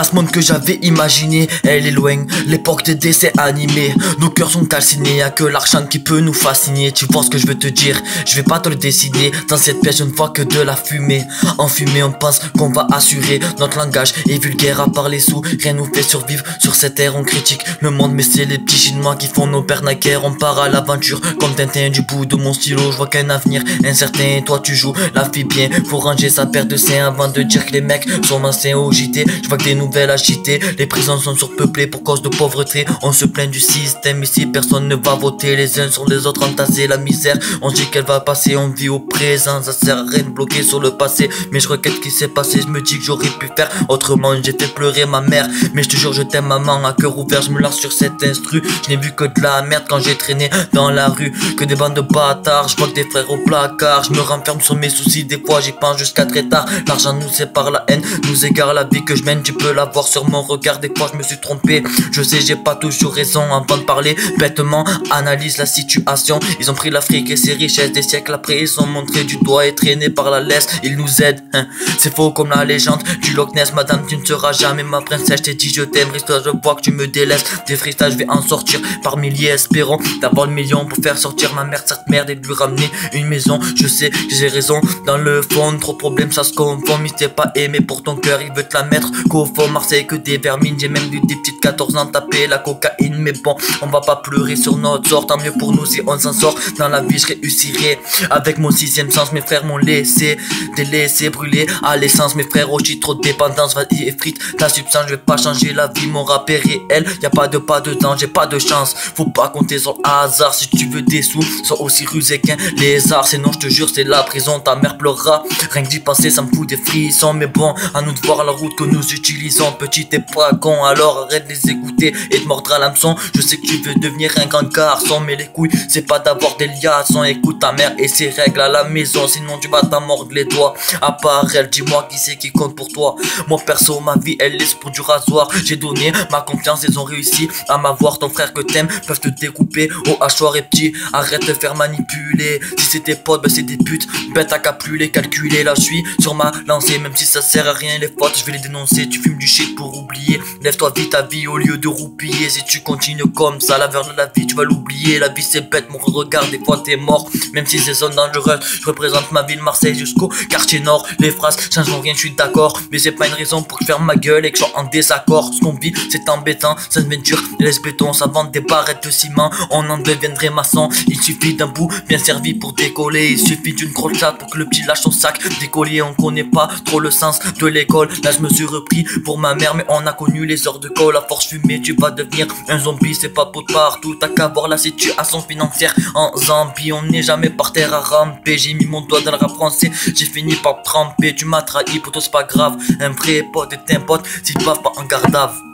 À ce monde que j'avais imaginé, elle est loin, l'époque des dessins animés. Nos cœurs sont calcinés, y'a que l'argent qui peut nous fasciner. Tu vois ce que je veux te dire, je vais pas te le décider. Dans cette pièce je ne vois que de la fumée. En fumée on pense qu'on va assurer. Notre langage est vulgaire à part les sous. Rien nous fait survivre sur cette terre, on critique le monde. Mais c'est les petits chinois qui font nos pères naguère. On part à l'aventure comme Tintin du bout de mon stylo. Je vois qu'un avenir incertain, toi tu joues la fille bien. Faut ranger sa paire de seins avant de dire que les mecs sont malsains au JT. Je vois que des nouvelles agitées, les prisons sont surpeuplées pour cause de pauvreté. On se plaint du système ici, personne ne va voter. Les uns sur les autres entassés, la misère on se dit qu'elle va passer, on vit au présent. Ça sert à rien de bloquer sur le passé. Mais je regrette ce qui s'est passé, je me dis que j'aurais pu faire autrement. J'ai fait pleurer ma mère, mais je te jure je t'aime maman. À cœur ouvert je me lance sur cet instru. Je n'ai vu que de la merde quand j'ai traîné dans la rue, que des bandes de bâtards. Je vois que des frères au placard, je me renferme sur mes soucis. Des fois j'y pense jusqu'à très tard. L'argent nous sépare, la haine nous égare. La vie que je mène tu peux la voir sur mon regard. Des fois je me suis trompé, je sais j'ai pas toujours raison. Avant de parler bêtement, analyse la situation. Ils ont pris l'Afrique et ses richesses. Des siècles après ils sont montrés du doigt et traînés par la laisse. Ils nous aident, hein. C'est faux comme la légende du Loch Ness. Madame tu ne seras jamais ma princesse. Je t'ai dit je t'aime, Rista, je vois que tu me délaisses. Des freestyles je vais en sortir par milliers, espérons d'avoir le million pour faire sortir ma mère cette merde et de lui ramener une maison. Je sais que j'ai raison dans le fond, trop de problèmes ça se confond. Mais t'es pas aimé pour ton cœur, il veut te la mettre qu'au fond. Marseille que des vermines, j'ai même vu des petites 14 ans taper la cocaïne. Mais bon, on va pas pleurer sur notre sort, tant mieux pour nous si on s'en sort. Dans la vie je réussirai avec mon sixième sens. Mes frères m'ont laissé délaissé, brûlé à l'essence. Mes frères aussi trop de dépendance, vas-y effrite ta substance. Je vais pas changer la vie, mon rap est réel. Y'a pas de pas dedans, j'ai pas de chance. Faut pas compter sur le hasard, si tu veux des sous, sois aussi rusé qu'un lézard. Sinon je te jure c'est la prison, ta mère pleurera. Rien que d'y penser ça me fout des frissons. Mais bon, à nous de voir la route que nous utilisons. Petit t'es pas con, alors arrête de les écouter et de mordre à l'hameçon. Je sais que tu veux devenir un grand garçon, mais les couilles c'est pas d'avoir des liaisons. Écoute ta mère et ses règles à la maison, sinon tu vas t'en mordre les doigts. À part elle, dis-moi qui c'est qui compte pour toi. Moi perso, ma vie elle laisse pour du rasoir. J'ai donné ma confiance, ils ont réussi à m'avoir. Ton frère que t'aimes peuvent te découper au hachoir et petit. Arrête de faire manipuler. Si c'est tes potes, ben c'est des putes. Bête à capuler, calculer. Là je suis sur ma lancée, même si ça sert à rien les fautes, je vais les dénoncer. Tu fumes du shit pour oublier. Lève-toi vite ta vie au lieu de roupiller. Si tu continues comme ça, la verre de la vie tu vas l'oublier. La vie c'est bête, mon regard des fois t'es mort. Même si c'est zone dangereuse, je représente ma ville Marseille jusqu'au quartier nord. Les phrases changeront rien, je suis d'accord, mais c'est pas une raison pour que je ferme ma gueule et que je sois en désaccord. Ce qu'on vit c'est embêtant, ça aventure laisse béton, ça vend des barrettes de ciment. On en deviendrait maçon. Il suffit d'un bout bien servi pour décoller. Il suffit d'une crochade pour que le petit lâche son sac d'écolier. On connaît pas trop le sens de l'école. Là je me suis repris pour ma mère, mais on a connu les heures de colle. À force fumée tu vas devenir un zombie. C'est pas pour partout, t'as qu'à voir la situation financière en Zambie. On n'est jamais par terre à ramper. J'ai mis mon doigt dans le rap français, j'ai fini par tremper. Tu m'as trahi, pour toi c'est pas grave. Un vrai pote est un pote, si tu vas pas en garde à vue.